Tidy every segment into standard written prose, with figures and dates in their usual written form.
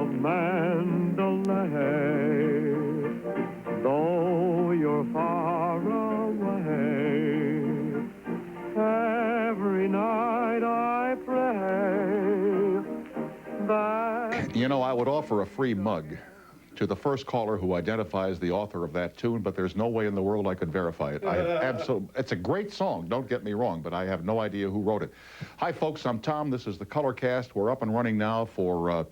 of Mandalay, though you're far away, every night I pray that... You know, I would offer a free mug to the first caller who identifies the author of that tune, but there's no way in the world I could verify it. It's a great song, don't get me wrong, but I have no idea who wrote it. Hi, folks, I'm Tom. This is the Colorcast. We're up and running now for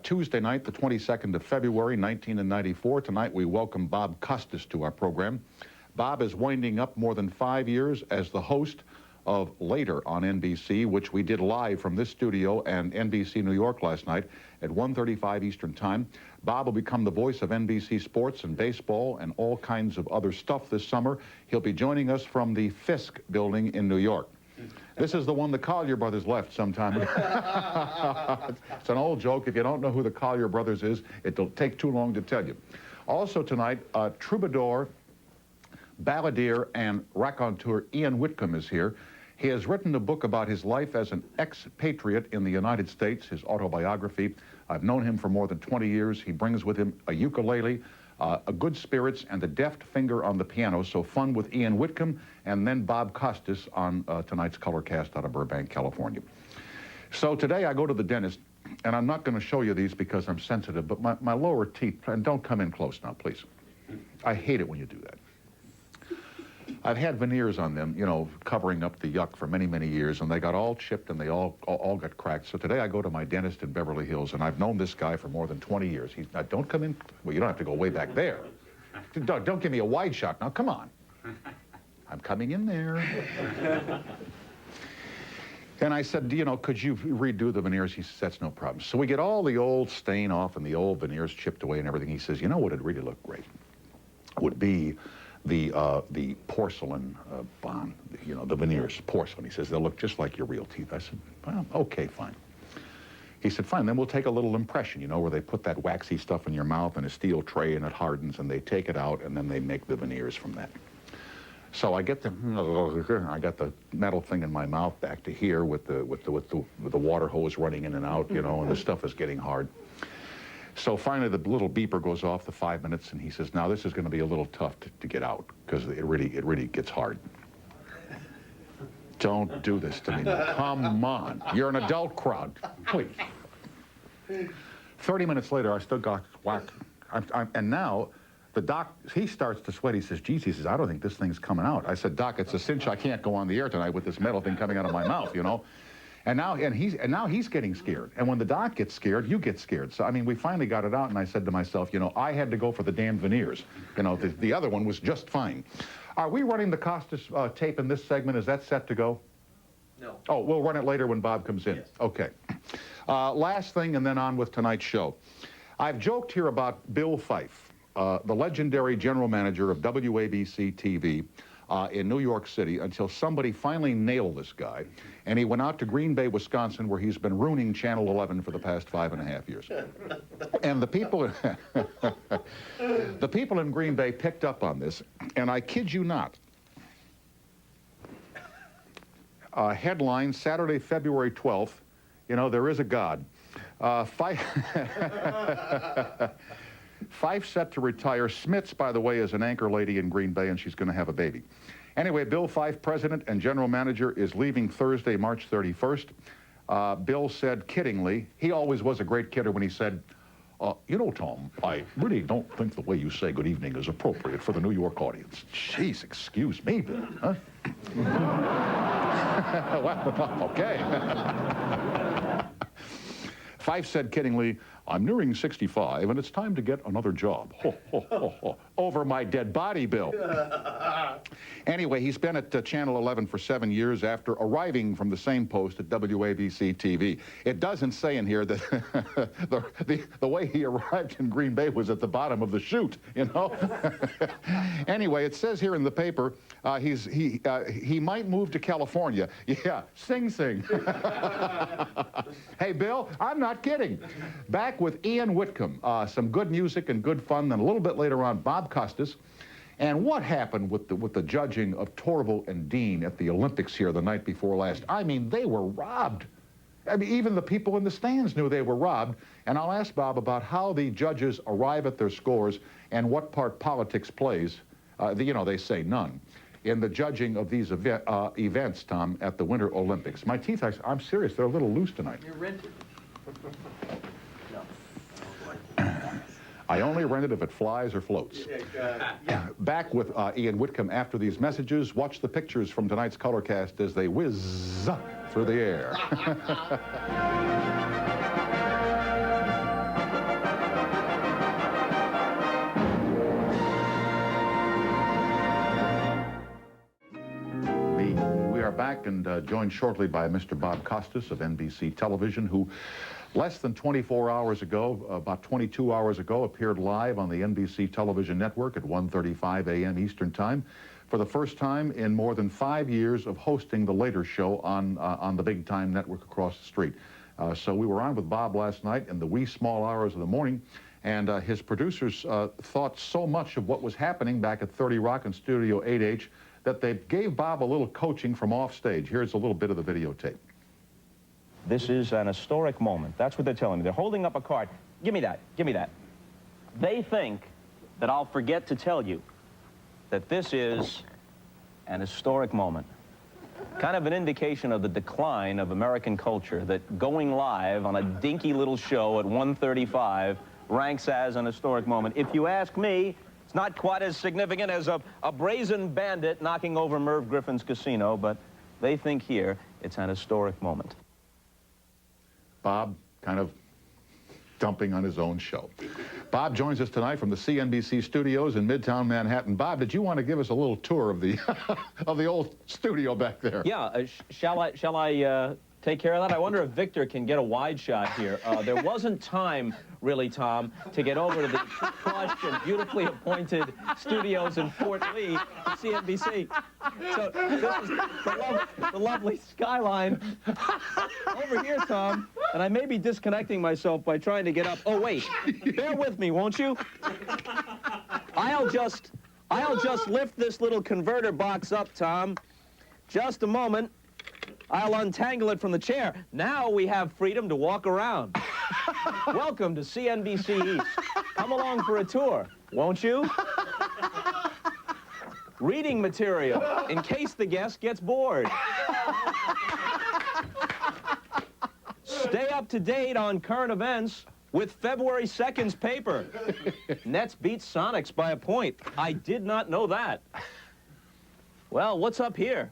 Tuesday night, the 22nd of February, 1994. Tonight, we welcome Bob Costas to our program. Bob is winding up more than 5 years as the host of Later on NBC, which we did live from this studio and NBC New York last night at 1:35 Eastern Time. Bob will become the voice of NBC Sports and baseball and all kinds of other stuff this summer. He'll be joining us from the Fisk building in New York. This is the one the Collier brothers left some time ago. It's an old joke. If you don't know who the Collier brothers is, it'll take too long to tell you. Also tonight, troubadour, balladeer, and raconteur Ian Whitcomb is here. He has written a book about his life as an expatriate in the United States, his autobiography. I've known him for more than 20 years. He brings with him a ukulele, a good spirits, and a deft finger on the piano. So fun with Ian Whitcomb, and then Bob Costas on tonight's Colorcast out of Burbank, California. So today I go to the dentist, and I'm not going to show you these because I'm sensitive, but my lower teeth, and don't come in close now, please. I hate it when you do that. I've had veneers on them, you know, covering up the yuck for many, many years, and they got all chipped and they all got cracked. So today I go to my dentist in Beverly Hills, and I've known this guy for more than 20 years. He's now, don't come in. Well, you don't have to go way back there. Don't give me a wide shot now. Come on. I'm coming in there. And I said, you know, could you redo the veneers? He says, that's no problem. So we get all the old stain off and the old veneers chipped away and everything. He says, you know what would really look great? Would be the porcelain bond, you know, the veneers, porcelain. He says, they'll look just like your real teeth. I said, well, okay, fine. He said, fine, then we'll take a little impression, you know, where they put that waxy stuff in your mouth in a steel tray and it hardens and they take it out and then they make the veneers from that. So I got the metal thing in my mouth back to here with the water hose running in and out, you know, and the stuff is getting hard. So finally, the little beeper goes off, the 5 minutes, and he says, now this is going to be a little tough to get out because it really gets hard. Don't do this to me. Come on. You're an adult crowd. Please. 30 minutes later, I still got whack. And now the doc, he starts to sweat. He says, geez, he says, I don't think this thing's coming out. I said, Doc, it's a cinch I can't go on the air tonight with this metal thing coming out of my mouth, you know. And now he's getting scared. And when the doc gets scared, you get scared. So, I mean, we finally got it out, and I said to myself, you know, I had to go for the damn veneers. You know, the other one was just fine. Are we running the Costas tape in this segment? Is that set to go? No. Oh, we'll run it later when Bob comes in. Yes. Okay. Last thing, and then on with tonight's show. I've joked here about Bill Fife, the legendary general manager of WABC TV, in New York City, until somebody finally nailed this guy, and he went out to Green Bay, Wisconsin, where he's been ruining Channel 11 for the past 5.5 years. And the people in Green Bay picked up on this, and I kid you not. Headline, Saturday, February 12th, you know, there is a God. Fife set to retire. Smits, by the way, is an anchor lady in Green Bay, and she's going to have a baby. Anyway, Bill Fife, president and general manager, is leaving Thursday, March 31st. Bill said kiddingly, he always was a great kidder when he said, you know, Tom, I really don't think the way you say good evening is appropriate for the New York audience. Jeez, excuse me, Bill. Huh? Well, okay. Fife said kiddingly, I'm nearing 65, and it's time to get another job. Ho, ho, ho, ho. Over my dead body, Bill. Anyway, he's been at Channel 11 for 7 years after arriving from the same post at WABC TV. It doesn't say in here that the way he arrived in Green Bay was at the bottom of the chute, you know? Anyway, it says here in the paper, he might move to California. Yeah, Sing Sing. Hey, Bill, I'm not kidding. Back with Ian Whitcomb. Some good music and good fun. Then a little bit later on, Bob Costas. And what happened with the judging of Torval and Dean at the Olympics here the night before last? I mean, they were robbed. I mean, even the people in the stands knew they were robbed. And I'll ask Bob about how the judges arrive at their scores and what part politics plays, you know, they say none, in the judging of these events, Tom, at the Winter Olympics. My teeth, I'm serious, they're a little loose tonight. You're rented. I only rent it if it flies or floats. Back with Ian Whitcomb after these messages. Watch the pictures from tonight's Colorcast as they whiz through the air. We are back and joined shortly by Mr. Bob Costas of NBC Television, who less than 24 hours ago, about 22 hours ago, appeared live on the NBC television network at 1:35 a.m. Eastern Time for the first time in more than 5 years of hosting the later show on the big time network across the street. So we were on with Bob last night in the wee small hours of the morning, and his producers thought so much of what was happening back at 30 Rock and Studio 8H that they gave Bob a little coaching from off stage. Here's a little bit of the videotape. This is an historic moment. That's what they're telling me. They're holding up a card. Give me that. Give me that. They think that I'll forget to tell you that this is an historic moment. Kind of an indication of the decline of American culture, that going live on a dinky little show at 1:35 ranks as an historic moment. If you ask me, it's not quite as significant as a brazen bandit knocking over Merv Griffin's casino, but they think here it's an historic moment. Bob kind of dumping on his own show. Bob joins us tonight from the CNBC studios in Midtown Manhattan. Bob, did you want to give us a little tour of the of the old studio back there? Yeah, shall I take care of that? I wonder if Victor can get a wide shot here. There wasn't time, really, Tom, to get over to the plush and beautifully appointed studios in Fort Lee at CNBC. So this is the lovely skyline over here, Tom. And I may be disconnecting myself by trying to get up. Oh, wait. Bear with me, won't you? I'll just lift this little converter box up, Tom. Just a moment. I'll untangle it from the chair. Now we have freedom to walk around. Welcome to CNBC East. Come along for a tour, won't you? Reading material, in case the guest gets bored. Stay up to date on current events with February 2nd's paper. Nets beat Sonics by a point. I did not know that. Well, what's up here?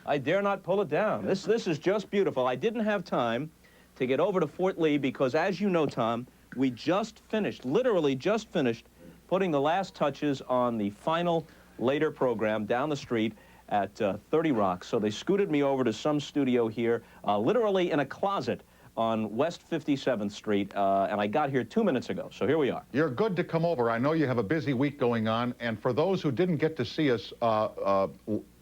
I dare not pull it down. This is just beautiful. I didn't have time to get over to Fort Lee because, as you know, Tom, we just finished, literally just finished, putting the last touches on the final later program down the street at 30 Rock. So they scooted me over to some studio here, literally in a closet on West 57th Street, and I got here 2 minutes ago. So here we are. You're good to come over. I know you have a busy week going on, and for those who didn't get to see us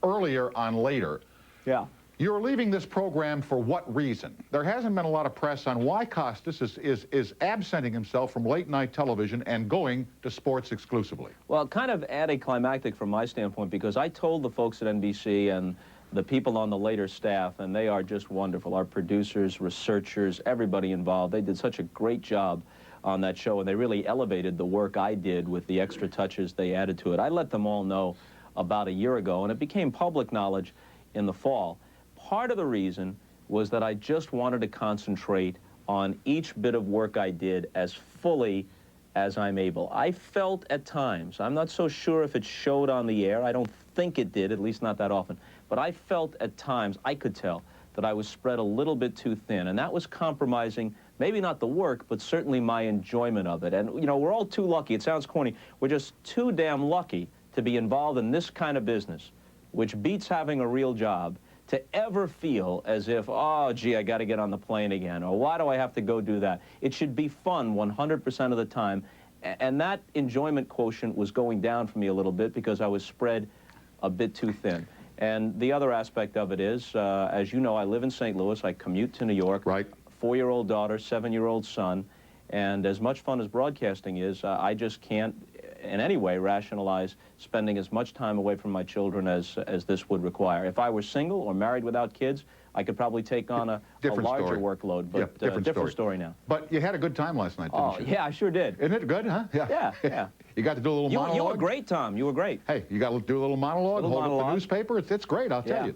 earlier on later, yeah. You're leaving this program for what reason? There hasn't been a lot of press on why Costas is absenting himself from late-night television and going to sports exclusively. Well, kind of anticlimactic from my standpoint, because I told the folks at NBC and the people on the later staff, and they are just wonderful. Our producers, researchers, everybody involved, they did such a great job on that show, and they really elevated the work I did with the extra touches they added to it. I let them all know about a year ago, and it became public knowledge in the fall. Part of the reason was that I just wanted to concentrate on each bit of work I did as fully as I'm able. I felt at times, I'm not so sure if it showed on the air, I don't think it did, at least not that often, but I felt at times, I could tell, that I was spread a little bit too thin, and that was compromising, maybe not the work, but certainly my enjoyment of it. And, you know, we're all too lucky, it sounds corny, we're just too damn lucky to be involved in this kind of business, which beats having a real job, to ever feel as if, oh, gee, I got to get on the plane again, or why do I have to go do that? It should be fun 100% of the time, and that enjoyment quotient was going down for me a little bit because I was spread a bit too thin. And the other aspect of it is, as you know, I live in St. Louis, I commute to New York, right. 4-year-old daughter, 7-year-old son, and as much fun as broadcasting is, I just can't in any way rationalize spending as much time away from my children as this would require. If I were single or married without kids, I could probably take on a larger workload, but yeah, different story now. But you had a good time last night, didn't you? Yeah, I sure did. Isn't it good, huh? Yeah, yeah. You got to do a little monologue? You were great, Tom. You were great. Hey, you got to do a little monologue, hold up the newspaper. It's great, I'll tell you.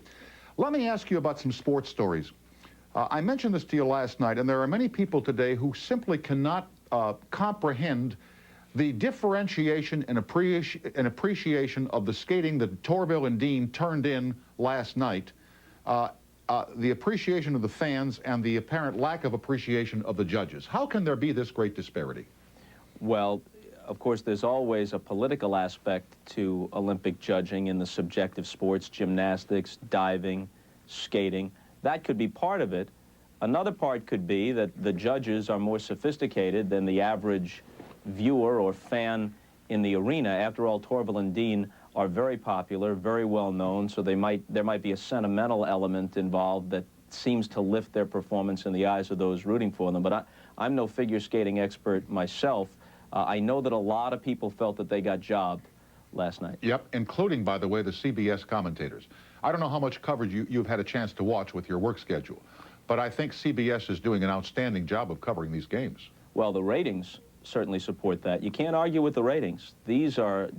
Let me ask you about some sports stories. I mentioned this to you last night, and there are many people today who simply cannot comprehend the differentiation and appreciation of the skating that Torville and Dean turned in last night, the appreciation of the fans and the apparent lack of appreciation of the judges. How can there be this great disparity? Well, of course, there's always a political aspect to Olympic judging in the subjective sports, gymnastics, diving, skating. That could be part of it. Another part could be that the judges are more sophisticated than the average viewer or fan in the arena. After all, Torville and Dean are very popular, very well known, so there might be a sentimental element involved that seems to lift their performance in the eyes of those rooting for them. But I'm no figure skating expert myself. I know that a lot of people felt that they got jobbed last night. Yep, including, by the way, the CBS commentators. I don't know how much coverage you've had a chance to watch with your work schedule, but I think CBS is doing an outstanding job of covering these games. Well, the ratings certainly support that. You can't argue with the ratings. These are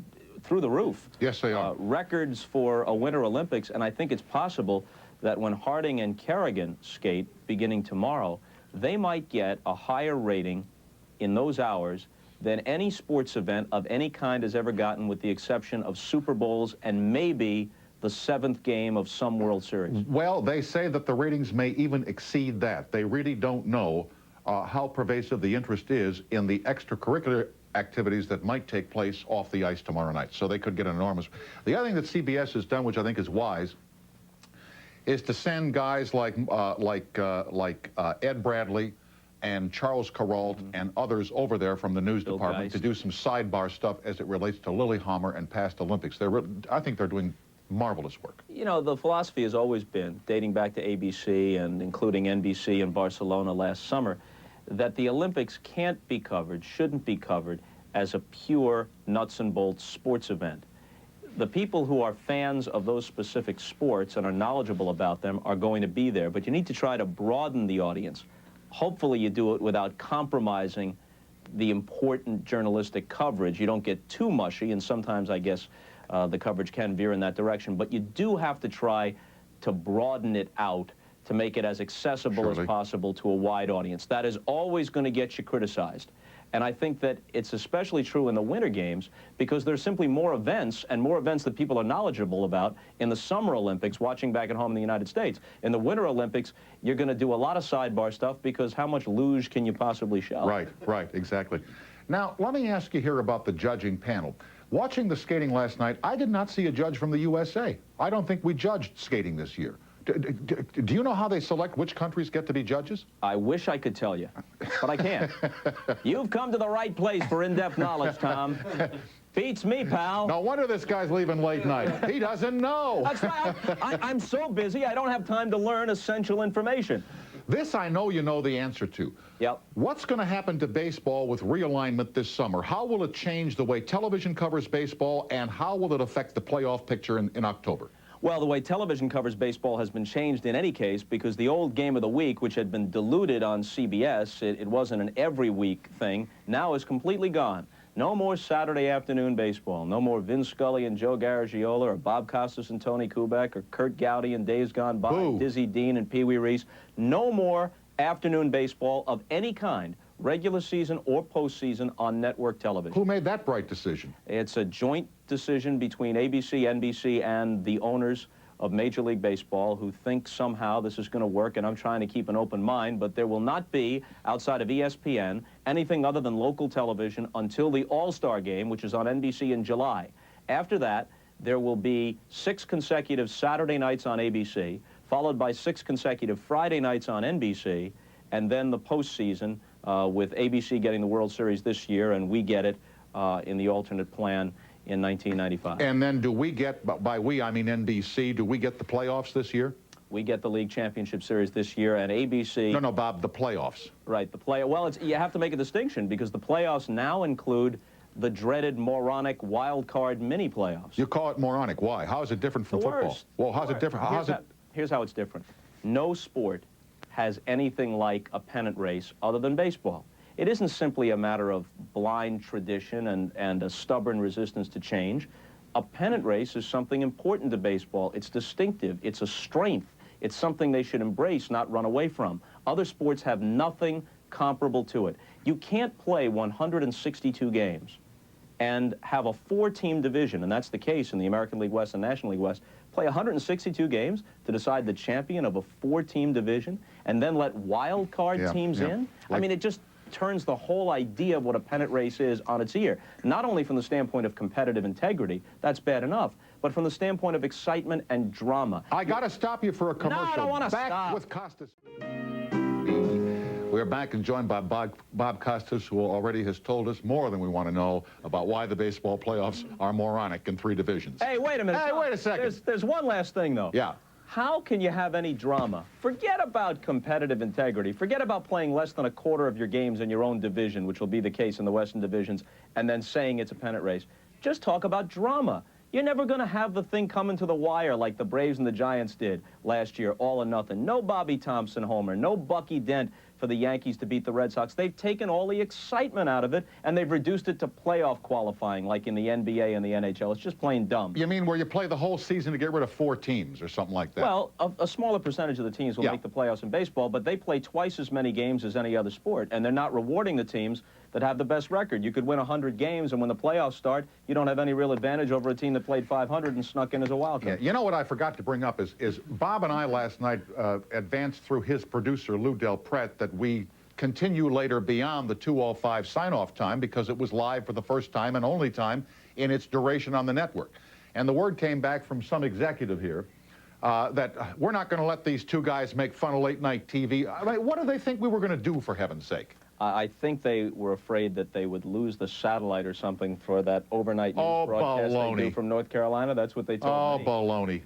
through the roof. Yes, they are. Records for a Winter Olympics, and I think it's possible that when Harding and Kerrigan skate beginning tomorrow, they might get a higher rating in those hours than any sports event of any kind has ever gotten, with the exception of Super Bowls and maybe the 7th game of some World Series. Well, they say that the ratings may even exceed that. They really don't know how pervasive the interest is in the extracurricular activities that might take place off the ice tomorrow night. So they could get an enormous... The other thing that CBS has done, which I think is wise, is to send guys like Ed Bradley and Charles Kuralt and others over there from the news department to do some sidebar stuff as it relates to Lillehammer and past Olympics. I think they're doing marvelous work. You know, the philosophy has always been, dating back to ABC and including NBC in Barcelona last summer, that the Olympics can't be covered, shouldn't be covered, as a pure nuts and bolts sports event. The people who are fans of those specific sports and are knowledgeable about them are going to be there, but you need to try to broaden the audience. Hopefully you do it without compromising the important journalistic coverage. You don't get too mushy, and sometimes I guess the coverage can veer in that direction, but you do have to try to broaden it out to make it as accessible as possible to a wide audience. That is always going to get you criticized. And I think that it's especially true in the Winter Games because there's simply more events, and more events that people are knowledgeable about in the Summer Olympics, watching back at home in the United States. In the Winter Olympics, you're going to do a lot of sidebar stuff because how much luge can you possibly show? Right, exactly. Now, let me ask you here about the judging panel. Watching the skating last night, I did not see a judge from the USA. I don't think we judged skating this year. Do you know how they select which countries get to be judges? I wish I could tell you, but I can't. You've come to the right place for in-depth knowledge, Tom. Beats me, pal. No wonder this guy's leaving late night. He doesn't know. That's right. I'm so busy, I don't have time to learn essential information. This I know you know the answer to. Yep. What's going to happen to baseball with realignment this summer? How will it change the way television covers baseball, and how will it affect the playoff picture in October? Well, the way television covers baseball has been changed in any case because the old Game of the Week, which had been diluted on CBS, it wasn't an every week thing, now is completely gone. No more Saturday afternoon baseball. No more Vin Scully and Joe Garagiola, or Bob Costas and Tony Kubek, or Kurt Gowdy and Days Gone By, Dizzy Dean and Pee Wee Reese. No more afternoon baseball of any kind, regular season or postseason, on network television. Who made that bright decision? It's a joint decision between ABC, NBC, and the owners of Major League Baseball, who think somehow this is going to work, and I'm trying to keep an open mind, but there will not be, outside of ESPN, anything other than local television until the All-Star Game, which is on NBC in July. After that, there will be 6 consecutive Saturday nights on ABC, followed by 6 consecutive Friday nights on NBC, and then the postseason, with ABC getting the World Series this year, and we get it in the alternate plan in 1995. And then do we get, by we I mean NBC, do we get the playoffs this year? We get the League Championship Series this year, and ABC... No, Bob, the playoffs. Right, well, you have to make a distinction, because the playoffs now include the dreaded moronic wild card mini playoffs. You call it moronic. Why? How is it different from football? Well, how's it different? Here's how it's different. No sport has anything like a pennant race other than baseball. It isn't simply a matter of blind tradition and a stubborn resistance to change. A pennant race is something important to baseball. It's distinctive. It's a strength. It's something they should embrace, not run away from. Other sports have nothing comparable to it. You can't play 162 games and have a 4-team division, and that's the case in the American League West and National League West, play 162 games to decide the champion of a 4-team division, and then let wild card teams in? I mean, it just turns the whole idea of what a pennant race is on its ear. Not only from the standpoint of competitive integrity, that's bad enough, but from the standpoint of excitement and drama. I got to stop you for a commercial. No, I don't want to stop. stop. With Costas. We're back and joined by Bob Costas, who already has told us more than we want to know about why the baseball playoffs are moronic in 3 divisions. Hey, wait a minute. Hey, wait a second. There's one last thing, though. Yeah. How can you have any drama? Forget about competitive integrity. Forget about playing less than a quarter of your games in your own division, which will be the case in the Western divisions, and then saying it's a pennant race. Just talk about drama. You're never going to have the thing coming to the wire like the Braves and the Giants did last year, all or nothing. No Bobby Thompson homer, no Bucky Dent for the Yankees to beat the Red Sox. They've taken all the excitement out of it, and they've reduced it to playoff qualifying like in the NBA and the NHL. It's just plain dumb. You mean where you play the whole season to get rid of 4 teams or something like that? Well, a smaller percentage of the teams will make the playoffs in baseball, but they play twice as many games as any other sport, and they're not rewarding the teams that have the best record. You could win 100 games, and when the playoffs start, you don't have any real advantage over a team that played 500 and snuck in as a wild card. Yeah, you know what I forgot to bring up is Bob and I last night advanced through his producer, Lou Del Pret, that we continue later beyond the 2:05 sign-off time because it was live for the first time and only time in its duration on the network. And the word came back from some executive here that we're not going to let these 2 guys make fun of late-night TV. I mean, what do they think we were going to do, for heaven's sake? I think they were afraid that they would lose the satellite or something for that overnight news broadcast they do from North Carolina. That's what they told me. Oh, baloney.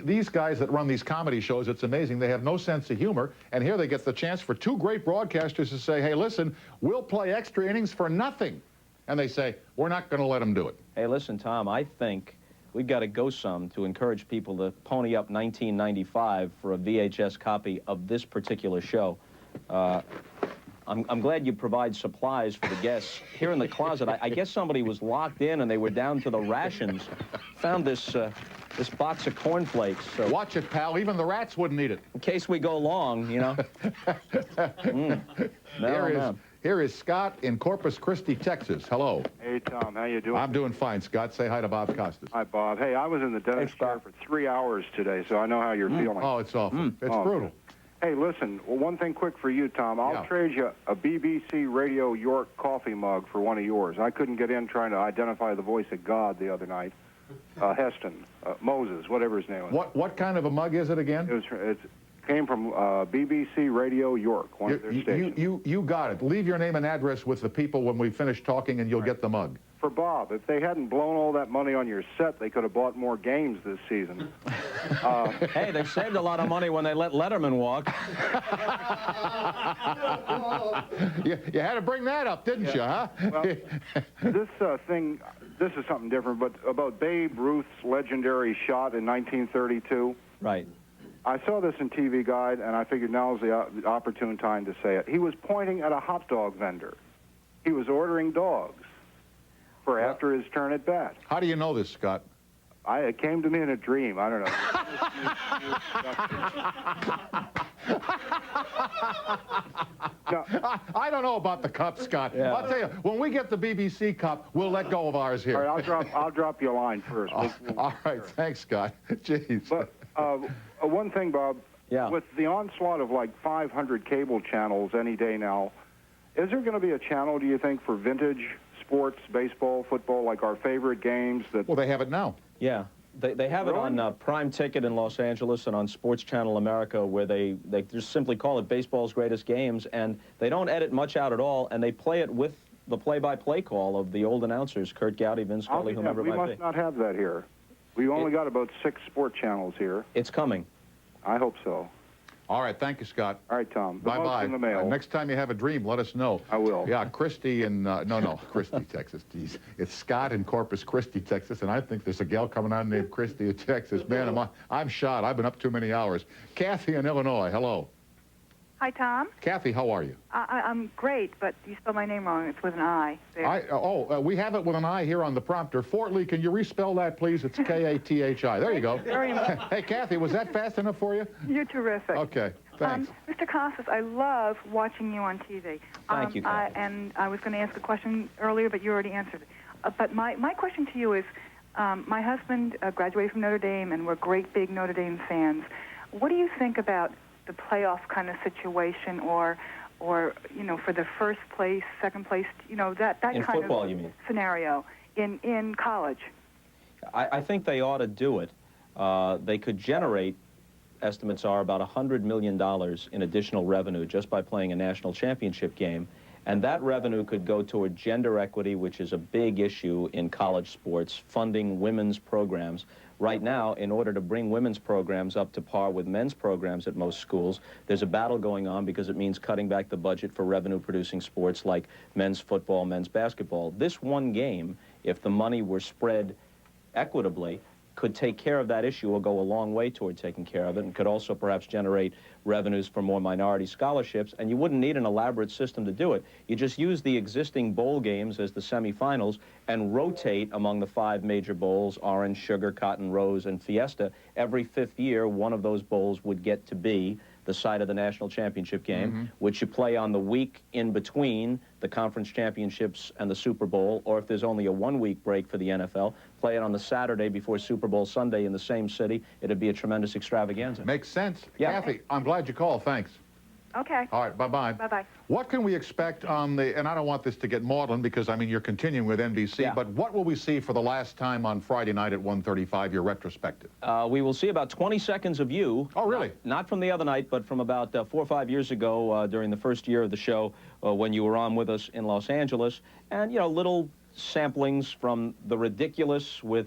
These guys that run these comedy shows, it's amazing. They have no sense of humor, and here they get the chance for 2 great broadcasters to say, hey, listen, we'll play extra innings for nothing. And they say, we're not going to let them do it. Hey, listen, Tom, I think we've got to go some to encourage people to pony up $19.95 for a VHS copy of this particular show. I'm glad you provide supplies for the guests. Here in the closet, I guess somebody was locked in and they were down to the rations. Found this box of cornflakes. So watch it, pal. Even the rats wouldn't eat it. In case we go long, you know. Here is Scott in Corpus Christi, Texas. Hello. Hey, Tom. How you doing? I'm doing fine, Scott. Say hi to Bob Costas. Hi, Bob. Hey, I was in the dentist chair for 3 hours today, so I know how you're feeling. Oh, it's awful. It's brutal. Hey, listen, one thing quick for you, Tom. I'll trade you a BBC Radio York coffee mug for one of yours. I couldn't get in trying to identify the voice of God the other night. Heston, Moses, whatever his name was. What kind of a mug is it again? It came from BBC Radio York, one of their stations. You got it. Leave your name and address with the people when we finish talking, and you'll get the mug. For Bob, if they hadn't blown all that money on your set, they could have bought more games this season. Hey, they saved a lot of money when they let Letterman walk. You had to bring that up, didn't you, huh? Well, this is something different, but about Babe Ruth's legendary shot in 1932. Right. I saw this in TV Guide, and I figured now's the opportune time to say it. He was pointing at a hot dog vendor. He was ordering dogs for after his turn at bat. How do you know this, Scott? It came to me in a dream. I don't know. I don't know about the cup, Scott. Yeah. I'll tell you, when we get the BBC cup, we'll let go of ours here. All right, I'll drop you a line first. All right, thanks, Scott. Jeez. But one thing, Bob. Yeah. With the onslaught of like 500 cable channels any day now, is there going to be a channel, do you think, for vintage sports, baseball, football, like our favorite games? Well, they have it now. Yeah. They have it on Prime Ticket in Los Angeles and on Sports Channel America, where they just simply call it Baseball's Greatest Games, and they don't edit much out at all, and they play it with the play-by-play call of the old announcers, Kurt Gowdy, Vin Scully, whomever it might be. We must not have that here. We only got about 6 sport channels here. It's coming. I hope so. All right, thank you, Scott. All right, Tom. The Bye-bye. in the mail. Next time you have a dream, let us know. I will. Yeah, Christy in, no, Christy, Texas. Jeez. It's Scott in Corpus Christi, Texas, and I think there's a gal coming on named Christy in Texas. Man, I'm shot. I've been up too many hours. Kathy in Illinois, hello. Hi, Tom. Kathy, how are you? I'm great, but you spelled my name wrong. It's with an I. There. We have it with an I here on the prompter. Fort Lee, can you respell that, please? It's K-A-T-H-I. There you go. Very much. Hey, Kathy, was that fast enough for you? You're terrific. Okay, thanks. Mr. Costas, I love watching you on TV. Thank you, Kathy. And I was going to ask a question earlier, but you already answered it. But my question to you is, my husband graduated from Notre Dame, and we're great big Notre Dame fans. What do you think about the playoff kind of situation, or you know, for the first place, second place, you know, that in kind football, of you mean? scenario in college? I think they ought to do it. They could generate, estimates are, about $100 million in additional revenue just by playing a national championship game. And that revenue could go toward gender equity, which is a big issue in college sports, funding women's programs. Right now, in order to bring women's programs up to par with men's programs at most schools, there's a battle going on because it means cutting back the budget for revenue-producing sports like men's football, men's basketball. This one game, if the money were spread equitably, could take care of that issue or go a long way toward taking care of it, and could also perhaps generate revenues for more minority scholarships. And you wouldn't need an elaborate system to do it. You just use the existing bowl games as the semifinals and rotate among the 5 major bowls: Orange, Sugar, Cotton, Rose, and Fiesta. Every 5th year, one of those bowls would get to be the site of the national championship game, which you play on the week in between the conference championships and the Super Bowl, or if there's only a 1-week break for the NFL, play it on the Saturday before Super Bowl Sunday in the same city. It'd be a tremendous extravaganza. Makes sense. Yeah. Kathy, I'm glad you called. Thanks. Okay. All right, bye-bye. Bye-bye. What can we expect on the, and I don't want this to get maudlin because, I mean, you're continuing with NBC, Yeah. but what will we see for the last time on Friday night at 1:35, your retrospective? We will see about 20 seconds of you. Oh, really? Not from the other night, but from about 4 or 5 years ago during the first year of the show when you were on with us in Los Angeles. And, you know, little samplings from the ridiculous with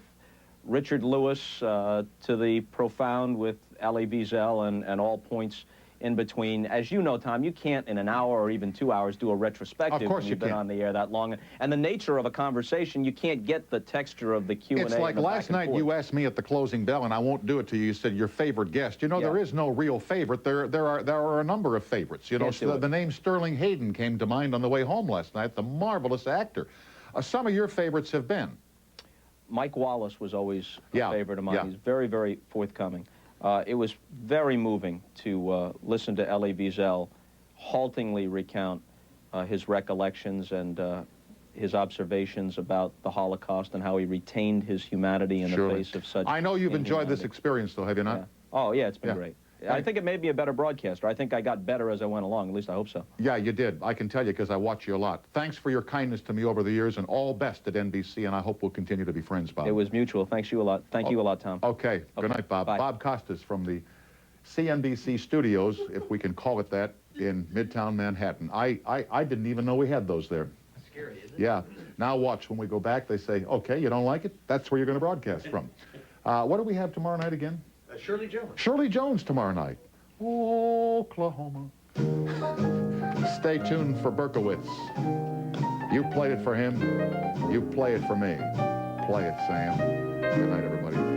Richard Lewis to the profound with Elie Wiesel and all points in between. As you know, Tom, you can't in an hour or even 2 hours do a retrospective Of course when you you've been can't. on the air that long. And the nature of a conversation, you can't get the texture of the Q&A. It's like last night you asked me at the closing bell, and I won't do it to you. You said your favorite guest. You know, Yeah. there is no real favorite. There are a number of favorites. You know, Yes, so the name Sterling Hayden came to mind on the way home last night. The marvelous actor. Some of your favorites have been. Mike Wallace was always a Yeah, favorite of mine. yeah. He's very, very forthcoming. It was very moving to listen to Elie Wiesel haltingly recount his recollections and his observations about the Holocaust and how he retained his humanity in the Surely. face of such I know you've enjoyed this inhumanity. experience, though, have you not? Yeah. Oh, yeah, it's been Yeah. great. I think it made me a better broadcaster. I think I got better as I went along. At least I hope so. Yeah, you did. I can tell you because I watch you a lot. Thanks for your kindness to me over the years, and all best at NBC, and I hope we'll continue to be friends, Bob. It was mutual. Thanks you a lot. Thank you a lot, Tom. Okay. Good night, Bob. Bye. Bob Costas from the CNBC studios, if we can call it that, in Midtown Manhattan. I didn't even know we had those there. That's scary, isn't it? Yeah. Now watch, when we go back, they say, okay, you don't like it? That's where you're going to broadcast from. What do we have tomorrow night again? Shirley Jones. Shirley Jones tomorrow night. Oklahoma. Stay tuned for Berkowitz. You played it for him. You play it for me. Play it, Sam. Good night, everybody.